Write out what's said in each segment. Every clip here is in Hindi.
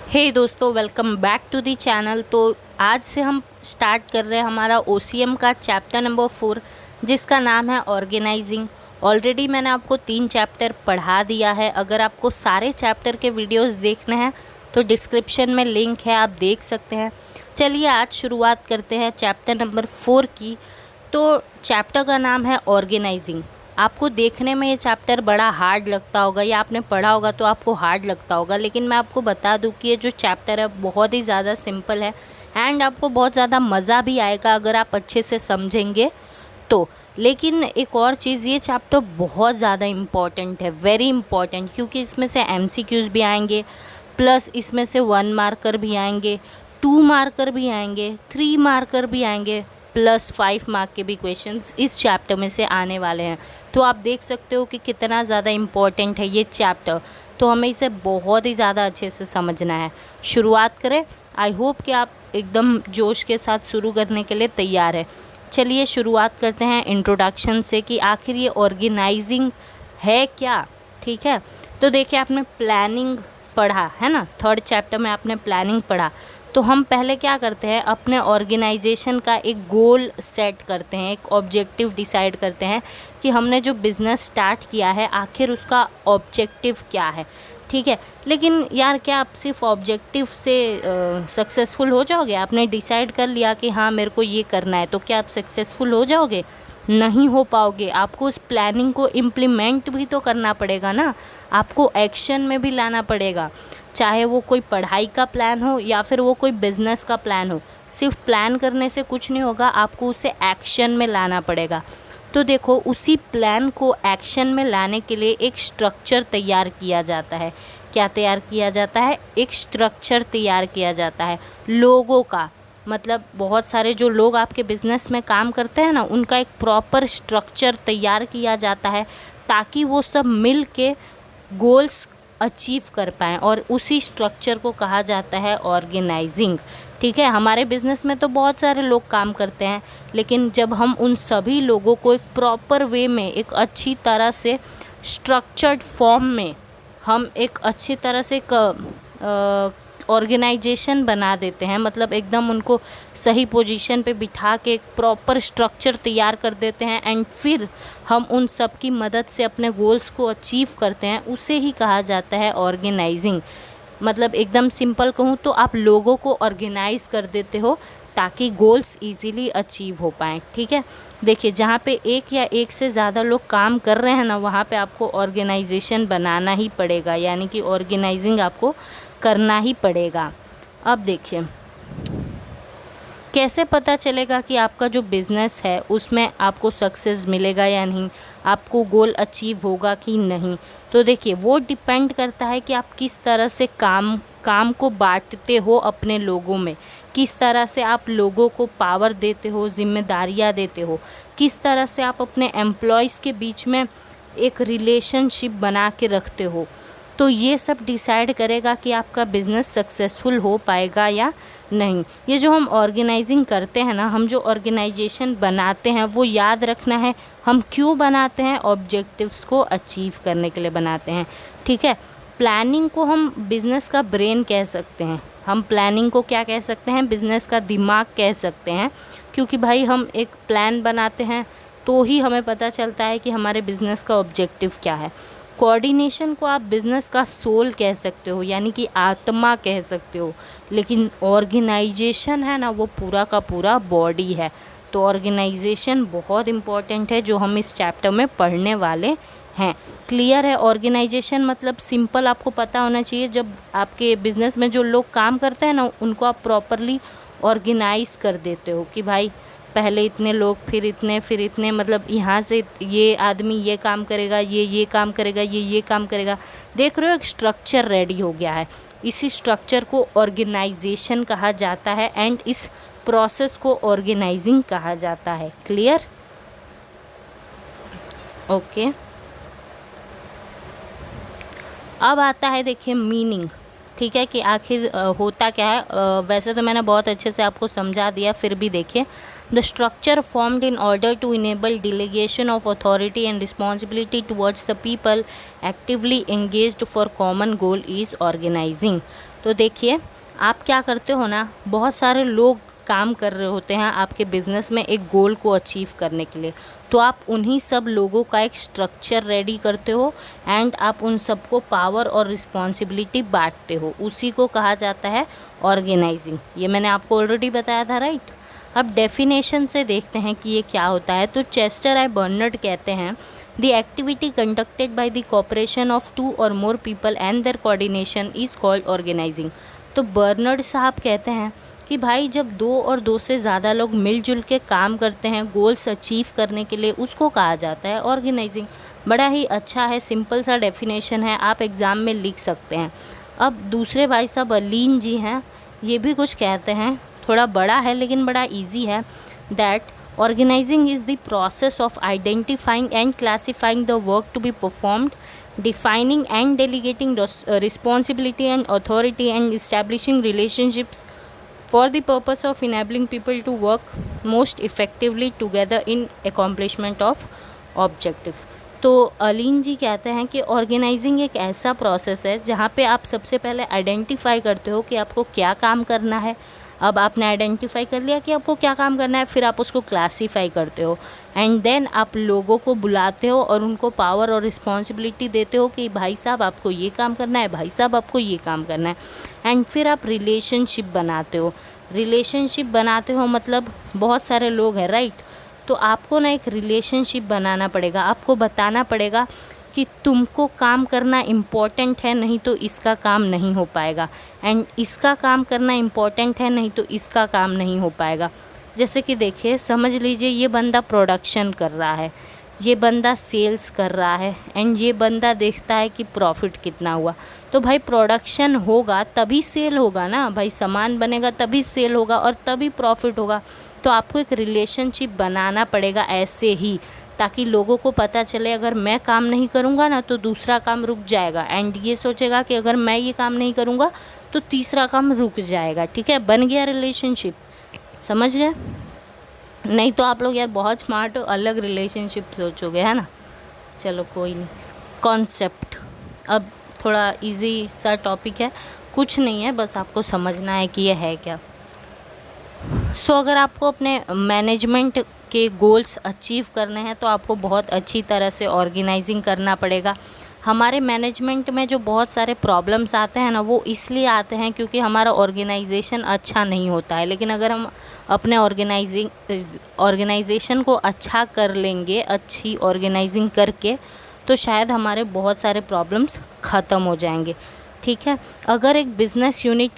हे दोस्तों, welcome back to the channel. तो आज से हम स्टार्ट कर रहे हैं हमारा ओसीएम का चैप्टर नंबर 4, जिसका नाम है ऑर्गेनाइजिंग। ऑलरेडी मैंने आपको 3 चैप्टर पढ़ा दिया है। अगर आपको सारे चैप्टर के वीडियोस देखने हैं तो डिस्क्रिप्शन में लिंक है, आप देख सकते हैं। चलिए आज शुरुआत करते हैं चैप्टर नंबर 4 की। तो चैप्टर का नाम है ऑर्गेनाइजिंग। आपको देखने में ये चैप्टर बड़ा हार्ड लगता होगा या आपने पढ़ा होगा तो आपको हार्ड लगता होगा, लेकिन मैं आपको बता दूं कि ये जो चैप्टर है बहुत ही ज़्यादा सिंपल है एंड आपको बहुत ज़्यादा मज़ा भी आएगा अगर आप अच्छे से समझेंगे तो। लेकिन एक और चीज़, ये चैप्टर बहुत ज़्यादा इम्पॉर्टेंट है, वेरी इम्पॉर्टेंट, क्योंकि इसमें से एमसीक्यूज़ भी आएंगे, प्लस इसमें से 1 मार्कर भी आएंगे, 2 मार्कर भी आएंगे, 3 मार्कर भी आएंगे, प्लस 5 मार्क के भी क्वेश्चंस इस चैप्टर में से आने वाले हैं। तो आप देख सकते हो कि कितना ज़्यादा इम्पॉर्टेंट है ये चैप्टर। तो हमें इसे बहुत ही ज़्यादा अच्छे से समझना है। शुरुआत करें। आई होप कि आप एकदम जोश के साथ शुरू करने के लिए तैयार है। चलिए शुरुआत करते हैं इंट्रोडक्शन से कि आखिर ये ऑर्गेनाइजिंग है क्या। ठीक है, तो देखिए आपने प्लानिंग पढ़ा है ना, 3rd चैप्टर में आपने प्लानिंग पढ़ा। तो हम पहले क्या करते हैं, अपने ऑर्गेनाइजेशन का एक गोल सेट करते हैं, एक ऑब्जेक्टिव डिसाइड करते हैं कि हमने जो बिज़नेस स्टार्ट किया है आखिर उसका ऑब्जेक्टिव क्या है। ठीक है, लेकिन यार क्या आप सिर्फ ऑब्जेक्टिव से सक्सेसफुल हो जाओगे? आपने डिसाइड कर लिया कि हाँ मेरे को ये करना है, तो क्या आप सक्सेसफुल हो जाओगे? नहीं हो पाओगे। आपको उस प्लानिंग को इम्प्लीमेंट भी तो करना पड़ेगा ना, आपको एक्शन में भी लाना पड़ेगा। चाहे वो कोई पढ़ाई का प्लान हो या फिर वो कोई बिज़नेस का प्लान हो, सिर्फ प्लान करने से कुछ नहीं होगा, आपको उसे एक्शन में लाना पड़ेगा। तो देखो, उसी प्लान को एक्शन में लाने के लिए एक स्ट्रक्चर तैयार किया जाता है। क्या तैयार किया जाता है? एक स्ट्रक्चर तैयार किया जाता है लोगों का। मतलब बहुत सारे जो लोग आपके बिज़नेस में काम करते हैं ना, उनका एक प्रॉपर स्ट्रक्चर तैयार किया जाता है ताकि वो सब मिल के गोल्स अचीव कर पाएँ, और उसी स्ट्रक्चर को कहा जाता है ऑर्गेनाइजिंग। ठीक है, हमारे बिज़नेस में तो बहुत सारे लोग काम करते हैं, लेकिन जब हम उन सभी लोगों को एक प्रॉपर वे में, एक अच्छी तरह से स्ट्रक्चर्ड फॉर्म में, हम एक अच्छी तरह से एक ऑर्गेनाइजेशन बना देते हैं, मतलब एकदम उनको सही पोजीशन पे बिठा के एक प्रॉपर स्ट्रक्चर तैयार कर देते हैं एंड फिर हम उन सब की मदद से अपने गोल्स को अचीव करते हैं, उसे ही कहा जाता है ऑर्गेनाइजिंग। मतलब एकदम सिंपल कहूँ तो आप लोगों को ऑर्गेनाइज कर देते हो ताकि गोल्स इजीली अचीव हो पाएँ। ठीक है, देखिए जहाँ पे एक या एक से ज़्यादा लोग काम कर रहे हैं ना, वहाँ पे आपको ऑर्गेनाइजेशन बनाना ही पड़ेगा, यानी कि ऑर्गेनाइजिंग आपको करना ही पड़ेगा। अब देखिए कैसे पता चलेगा कि आपका जो बिज़नेस है उसमें आपको सक्सेस मिलेगा या नहीं, आपको गोल अचीव होगा कि नहीं। तो देखिए वो डिपेंड करता है कि आप किस तरह से काम को बांटते हो अपने लोगों में, किस तरह से आप लोगों को पावर देते हो, जिम्मेदारियां देते हो, किस तरह से आप अपने एम्प्लॉयज़ के बीच में एक रिलेशनशिप बना के रखते हो। तो ये सब डिसाइड करेगा कि आपका बिज़नेस सक्सेसफुल हो पाएगा या नहीं। ये जो हम ऑर्गेनाइजिंग करते हैं ना, हम जो ऑर्गेनाइजेशन बनाते हैं, वो याद रखना है हम क्यों बनाते हैं, ऑब्जेक्टिव्स को अचीव करने के लिए बनाते हैं। ठीक है, प्लानिंग को हम बिज़नेस का ब्रेन कह सकते हैं, हम प्लानिंग को क्या कह सकते हैं, बिज़नेस का दिमाग कह सकते हैं, क्योंकि भाई हम एक प्लान बनाते हैं तो ही हमें पता चलता है कि हमारे बिज़नेस का ऑब्जेक्टिव क्या है। कोऑर्डिनेशन को आप बिज़नेस का सोल कह सकते हो, यानी कि आत्मा कह सकते हो, लेकिन ऑर्गेनाइजेशन है ना, वो पूरा का पूरा बॉडी है। तो ऑर्गेनाइजेशन बहुत इम्पॉर्टेंट है जो हम इस चैप्टर में पढ़ने वाले हैं। क्लियर है? ऑर्गेनाइजेशन मतलब सिंपल आपको पता होना चाहिए, जब आपके बिज़नेस में जो लोग काम करते हैं ना, उनको आप प्रॉपरली ऑर्गेनाइज कर देते हो कि भाई पहले इतने लोग, फिर इतने, मतलब यहाँ से ये आदमी ये काम करेगा, ये काम करेगा, ये काम करेगा। देख रहे हो, एक स्ट्रक्चर रेडी हो गया है। इसी स्ट्रक्चर को ऑर्गेनाइजेशन कहा जाता है एंड इस प्रोसेस को ऑर्गेनाइजिंग कहा जाता है। क्लियर? ओके, अब आता है देखिए मीनिंग। ठीक है, कि आखिर होता क्या है। वैसे तो मैंने बहुत अच्छे से आपको समझा दिया, फिर भी देखिए, the structure formed in order to enable delegation of authority and responsibility towards the people actively engaged for common goal is organising. तो देखिए, आप क्या करते हो ना, बहुत सारे लोग काम कर रहे होते हैं आपके बिज़नेस में एक गोल को अचीव करने के लिए, तो आप उन्हीं सब लोगों का एक स्ट्रक्चर रेडी करते हो एंड आप उन सबको पावर और रिस्पॉन्सिबिलिटी बांटते हो, उसी को कहा जाता है ऑर्गेनाइजिंग। ये मैंने आपको ऑलरेडी बताया था, राइट। अब डेफिनेशन से देखते हैं कि ये क्या होता है। तो चेस्टर आई बर्नर्ड कहते हैं, the activity conducted by the cooperation of 2 और more people and their coordination is called organising. तो बर्नर्ड साहब कहते हैं कि भाई जब 2 और 2 से ज़्यादा लोग मिलजुल के काम करते हैं गोल्स अचीव करने के लिए, उसको कहा जाता है ऑर्गेनाइजिंग। बड़ा ही अच्छा है, सिंपल सा डेफिनेशन है, आप एग्ज़ाम में लिख सकते हैं। अब दूसरे भाई साहब अलीन जी हैं, ये भी कुछ कहते हैं, थोड़ा बड़ा है लेकिन बड़ा इजी है, that organising is the process of identifying and classifying the work to be performed, defining and delegating responsibility and authority, and establishing relationships for the purpose of enabling people to work most effectively together in accomplishment of objective। तो अलीन जी कहते हैं कि ऑर्गेनाइजिंग एक ऐसा प्रोसेस है जहाँ पे आप सबसे पहले आइडेंटिफाई करते हो कि आपको क्या काम करना है। अब आपने आइडेंटिफाई कर लिया कि आपको क्या काम करना है, फिर आप उसको क्लासीफाई करते हो एंड देन आप लोगों को बुलाते हो और उनको पावर और रिस्पॉन्सिबिलिटी देते हो कि भाई साहब आपको ये काम करना है, भाई साहब आपको ये काम करना है। एंड फिर आप रिलेशनशिप बनाते हो। रिलेशनशिप बनाते हो मतलब बहुत सारे लोग हैं, राइट। तो आपको ना एक रिलेशनशिप बनाना पड़ेगा, आपको बताना पड़ेगा कि तुमको काम करना इम्पॉर्टेंट है, नहीं तो इसका काम नहीं हो पाएगा, एंड इसका काम करना इम्पॉर्टेंट है, नहीं तो इसका काम नहीं हो पाएगा। जैसे कि देखिए, समझ लीजिए ये बंदा प्रोडक्शन कर रहा है, ये बंदा सेल्स कर रहा है एंड ये बंदा देखता है कि प्रॉफिट कितना हुआ। तो भाई प्रोडक्शन होगा तभी सेल होगा ना भाई, सामान बनेगा तभी सेल होगा और तभी प्रॉफिट होगा। तो आपको एक रिलेशनशिप बनाना पड़ेगा ऐसे ही, ताकि लोगों को पता चले अगर मैं काम नहीं करूँगा ना तो दूसरा काम रुक जाएगा, एंड ये सोचेगा कि अगर मैं ये काम नहीं करूँगा तो तीसरा काम रुक जाएगा। ठीक है, बन गया रिलेशनशिप, समझ गए। नहीं तो आप लोग यार बहुत स्मार्ट हो, अलग रिलेशनशिप सोचोगे, है ना। चलो कोई नहीं। कॉन्सेप्ट, अब थोड़ा इजी सा टॉपिक है, कुछ नहीं है, बस आपको समझना है कि ये है क्या। सो अगर आपको अपने मैनेजमेंट के गोल्स अचीव करने हैं तो आपको बहुत अच्छी तरह से ऑर्गेनाइजिंग करना पड़ेगा। हमारे मैनेजमेंट में जो बहुत सारे प्रॉब्लम्स आते हैं ना, वो इसलिए आते हैं क्योंकि हमारा ऑर्गेनाइजेशन अच्छा नहीं होता है। लेकिन अगर हम अपने ऑर्गेनाइजेशन को अच्छा कर लेंगे, अच्छी ऑर्गेनाइजिंग करके, तो शायद हमारे बहुत सारे प्रॉब्लम्स ख़त्म हो जाएंगे। ठीक है, अगर एक बिज़नेस यूनिट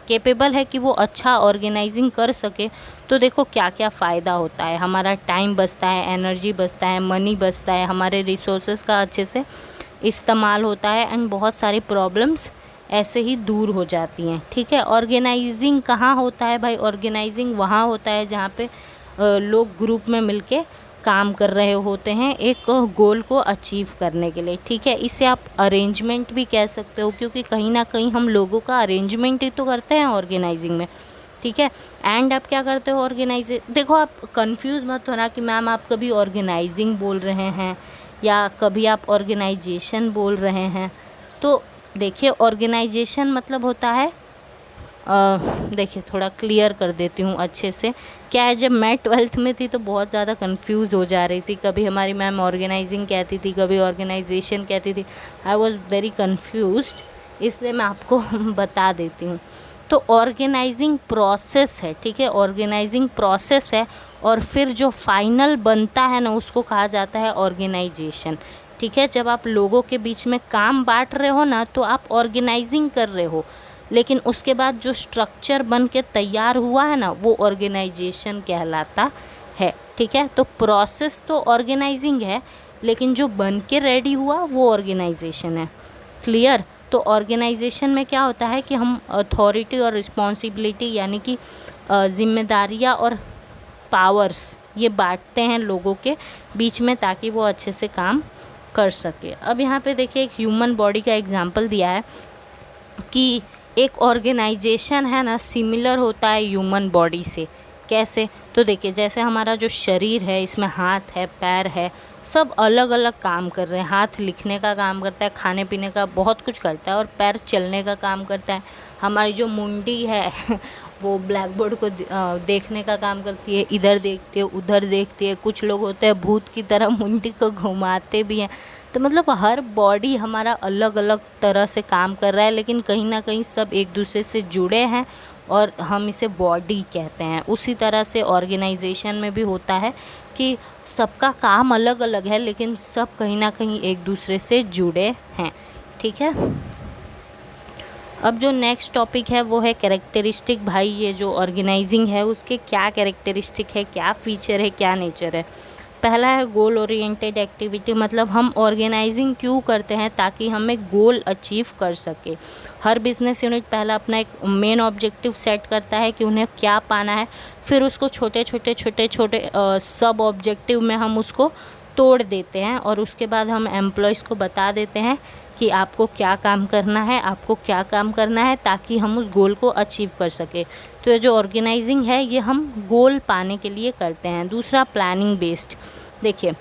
केपेबल है कि वो अच्छा ऑर्गेनाइजिंग कर सके, तो देखो क्या क्या फ़ायदा होता है। हमारा टाइम बचता है, एनर्जी बचता है, मनी बचता है, हमारे रिसोर्सेज का अच्छे से इस्तेमाल होता है एंड बहुत सारी प्रॉब्लम्स ऐसे ही दूर हो जाती हैं। ठीक है, ऑर्गेनाइजिंग कहाँ होता है भाई? ऑर्गेनाइजिंग वहाँ होता है जहाँ पे लोग ग्रुप में मिलके काम कर रहे होते हैं एक गोल को अचीव करने के लिए। ठीक है, इसे आप अरेंजमेंट भी कह सकते हो, क्योंकि कहीं ना कहीं हम लोगों का अरेंजमेंट ही तो करते हैं ऑर्गेनाइजिंग में। ठीक है, एंड आप क्या करते हो देखो, आप कंफ्यूज मत होना कि मैम आप कभी ऑर्गेनाइजिंग बोल रहे हैं या कभी आप ऑर्गेनाइजेशन बोल रहे हैं। तो देखिए, ऑर्गेनाइजेशन मतलब होता है, देखिए थोड़ा क्लियर कर देती हूँ अच्छे से। क्या है, जब मैं 12th में थी तो बहुत ज़्यादा कंफ्यूज हो जा रही थी, कभी हमारी मैम ऑर्गेनाइजिंग कहती थी, कभी ऑर्गेनाइजेशन कहती थी। आई वॉज वेरी कन्फ्यूज्ड, इसलिए मैं आपको बता देती हूँ। तो ऑर्गेनाइजिंग प्रोसेस है, ठीक है, ऑर्गेनाइजिंग प्रोसेस है, और फिर जो फाइनल बनता है ना उसको कहा जाता है ऑर्गेनाइजेशन। ठीक है, जब आप लोगों के बीच में काम बांट रहे हो ना तो आप ऑर्गेनाइजिंग कर रहे हो, लेकिन उसके बाद जो स्ट्रक्चर बन के तैयार हुआ है ना वो ऑर्गेनाइजेशन कहलाता है। ठीक है, तो प्रोसेस तो ऑर्गेनाइजिंग है, लेकिन जो बन के रेडी हुआ वो ऑर्गेनाइजेशन है। क्लियर? तो ऑर्गेनाइजेशन में क्या होता है कि हम अथॉरिटी और रिस्पॉन्सिबिलिटी यानी कि जिम्मेदारियाँ और पावर्स ये बांटते हैं लोगों के बीच में, ताकि वो अच्छे से काम कर सके। अब यहाँ पे देखिए, एक ह्यूमन बॉडी का एग्जांपल दिया है कि एक ऑर्गेनाइजेशन है ना सिमिलर होता है ह्यूमन बॉडी से। कैसे? तो देखिए, जैसे हमारा जो शरीर है इसमें हाथ है, पैर है, सब अलग अलग काम कर रहे हैं। हाथ लिखने का काम करता है, खाने पीने का बहुत कुछ करता है, और पैर चलने का काम करता है। हमारी जो मुंडी है वो ब्लैक बोर्ड को देखने का काम करती है, इधर देखती है उधर देखती है। कुछ लोग होते हैं भूत की तरह मुंडी को घुमाते भी हैं। तो मतलब हर बॉडी हमारा अलग अलग तरह से काम कर रहा है, लेकिन कहीं ना कहीं सब एक दूसरे से जुड़े हैं और हम इसे बॉडी कहते हैं। उसी तरह से ऑर्गेनाइजेशन में भी होता है कि सबका काम अलग अलग है, लेकिन सब कहीं ना कहीं एक दूसरे से जुड़े हैं। ठीक है, अब जो नेक्स्ट टॉपिक है वो है कैरेक्टरिस्टिक। भाई ये जो ऑर्गेनाइजिंग है उसके क्या कैरेक्टरिस्टिक है, क्या फीचर है, क्या नेचर है। पहला है गोल ओरिएंटेड एक्टिविटी, मतलब हम ऑर्गेनाइजिंग क्यों करते हैं, ताकि हम एक गोल अचीव कर सके। हर बिजनेस यूनिट पहला अपना एक मेन ऑब्जेक्टिव सेट करता है कि उन्हें क्या पाना है, फिर उसको छोटे छोटे सब ऑब्जेक्टिव में हम उसको तोड़ देते हैं, और उसके बाद हम एम्प्लॉयज़ को बता देते हैं कि आपको क्या काम करना है, आपको क्या काम करना है, ताकि हम उस गोल को अचीव कर सके। तो ये जो ऑर्गेनाइजिंग है ये हम गोल पाने के लिए करते हैं। दूसरा प्लानिंग बेस्ड। देखिए,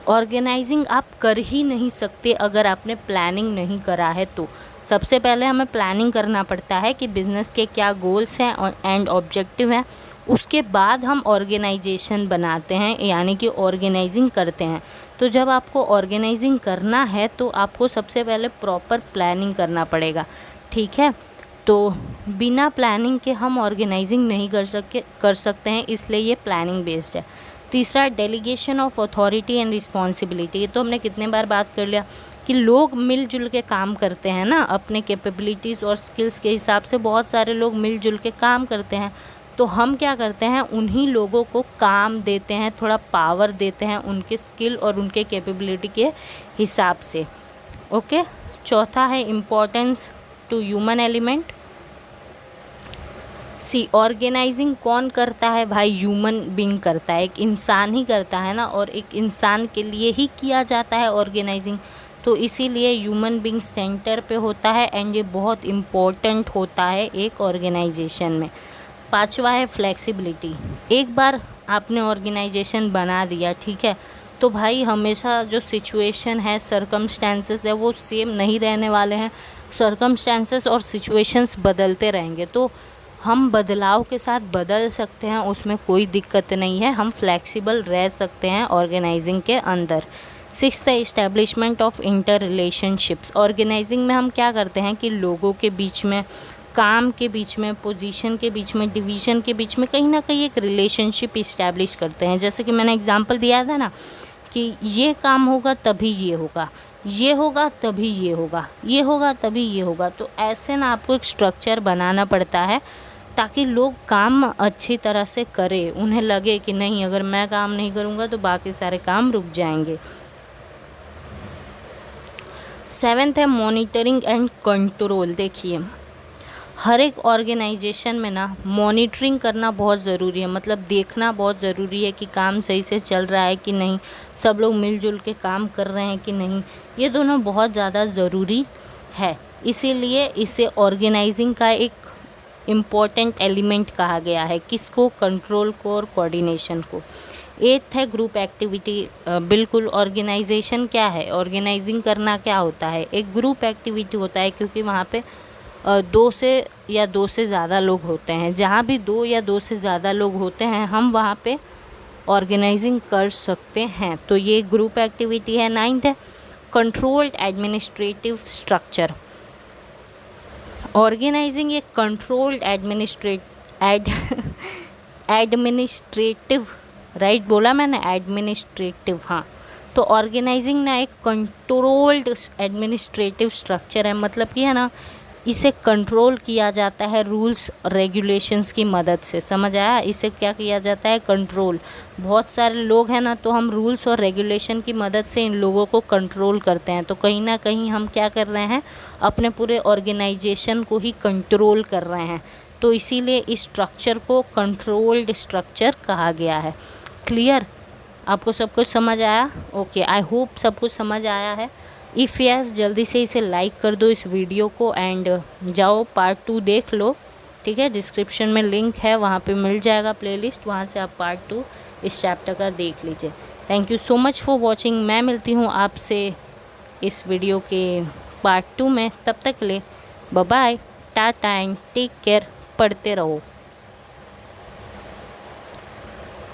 ऑर्गेनाइजिंग आप कर ही नहीं सकते अगर आपने प्लानिंग नहीं करा है। तो सबसे पहले हमें प्लानिंग करना पड़ता है कि बिज़नेस के क्या गोल्स हैं और एंड ऑब्जेक्टिव हैं। उसके बाद हम ऑर्गेनाइजेशन बनाते हैं, यानी कि ऑर्गेनाइजिंग करते हैं। तो जब आपको ऑर्गेनाइजिंग करना है तो आपको सबसे पहले प्रॉपर प्लानिंग करना पड़ेगा। ठीक है, तो बिना प्लानिंग के हम ऑर्गेनाइजिंग नहीं कर सकते हैं, इसलिए ये प्लानिंग बेस्ड है। तीसरा, delegation of authority and responsibility. ये तो हमने कितने बार बात कर लिया कि लोग मिलजुल के काम करते हैं ना, अपने कैपेबिलिटीज़ और स्किल्स के हिसाब से बहुत सारे लोग मिलजुल के काम करते हैं। तो हम क्या करते हैं, उन्हीं लोगों को काम देते हैं, थोड़ा पावर देते हैं उनके स्किल और उनके कैपेबिलिटी के हिसाब से। ओके, चौथा है importance to human element. See, organising कौन करता है भाई, ह्यूमन बीइंग करता है, एक इंसान ही करता है ना, और एक इंसान के लिए ही किया जाता है ऑर्गेनाइजिंग। तो इसीलिए ह्यूमन बीइंग सेंटर पे होता है, एंड ये बहुत इम्पोर्टेंट होता है एक ऑर्गेनाइजेशन में। पांचवा है फ्लेक्सिबिलिटी। एक बार आपने ऑर्गेनाइजेशन बना दिया, ठीक है, तो भाई हमेशा जो सिचुएशन है, सर्कमस्टेंसेस है, वो सेम नहीं रहने वाले हैं। सर्कमस्टेंसेस और सिचुएशंस बदलते रहेंगे, तो हम बदलाव के साथ बदल सकते हैं, उसमें कोई दिक्कत नहीं है। हम फ्लेक्सिबल रह सकते हैं ऑर्गेनाइजिंग के अंदर। सिक्स्थ है establishment of inter relationships. Organising में हम क्या करते हैं कि लोगों के बीच में, काम के बीच में, पोजीशन के बीच में, डिवीज़न के बीच में कहीं ना कहीं एक रिलेशनशिप इस्टेब्लिश करते हैं। जैसे कि मैंने एग्जांपल दिया था ना कि ये काम होगा तभी ये होगा, ये होगा तभी ये होगा, ये होगा तभी ये होगा। तो ऐसे ना आपको एक स्ट्रक्चर बनाना पड़ता है ताकि लोग काम अच्छी तरह से करें, उन्हें लगे कि नहीं अगर मैं काम नहीं करूँगा तो बाकी सारे काम रुक जाएंगे। सेवेंथ है मॉनिटरिंग एंड कंट्रोल। देखिए, हर एक ऑर्गेनाइजेशन में ना मॉनिटरिंग करना बहुत ज़रूरी है, मतलब देखना बहुत ज़रूरी है कि काम सही से चल रहा है कि नहीं, सब लोग मिलजुल के काम कर रहे हैं कि नहीं। ये दोनों बहुत ज़्यादा ज़रूरी है, इसीलिए इसे ऑर्गेनाइजिंग का एक इम्पॉर्टेंट एलिमेंट कहा गया है। किसको, कंट्रोल को और कोऑर्डिनेशन को। एथ है ग्रुप एक्टिविटी। बिल्कुल, ऑर्गेनाइजेशन क्या है, ऑर्गेनाइजिंग करना क्या होता है, एक ग्रुप एक्टिविटी होता है, क्योंकि वहाँ पे दो से ज़्यादा लोग होते हैं। जहाँ भी 2 या 2 से ज़्यादा लोग होते हैं हम वहाँ पे ऑर्गेनाइजिंग कर सकते हैं। तो ये ग्रुप एक्टिविटी है। 9th है कंट्रोल्ड एडमिनिस्ट्रेटिव स्ट्रक्चर। ऑर्गेनाइजिंग एक कंट्रोल्ड एडमिनिस्ट्रेटिव, राइट बोला मैंने, एडमिनिस्ट्रेटिव, हाँ। तो ऑर्गेनाइजिंग ना एक कंट्रोल्ड एडमिनिस्ट्रेटिव स्ट्रक्चर है, मतलब कि है ना, इसे कंट्रोल किया जाता है रूल्स रेगुलेशंस की मदद से। समझ आया, इसे क्या किया जाता है, कंट्रोल। बहुत सारे लोग हैं ना, तो हम रूल्स और रेगुलेशन की मदद से इन लोगों को कंट्रोल करते हैं। तो कहीं ना कहीं हम क्या कर रहे हैं, अपने पूरे ऑर्गेनाइजेशन को ही कंट्रोल कर रहे हैं। तो इसीलिए इस स्ट्रक्चर को कंट्रोल्ड स्ट्रक्चर कहा गया है। क्लियर, आपको सब कुछ समझ आया? ओके, आई होप सब कुछ समझ आया है। इफ़ यस, जल्दी से इसे लाइक कर दो इस वीडियो को, एंड जाओ पार्ट 2 देख लो, ठीक है। डिस्क्रिप्शन में लिंक है, वहाँ पे मिल जाएगा प्लेलिस्ट, वहाँ से आप पार्ट 2 इस चैप्टर का देख लीजिए। Thank you so much for watching. मैं मिलती हूँ आपसे इस वीडियो के पार्ट 2 में। तब तक के लिए bye bye, tata and take care. पढ़ते रहो।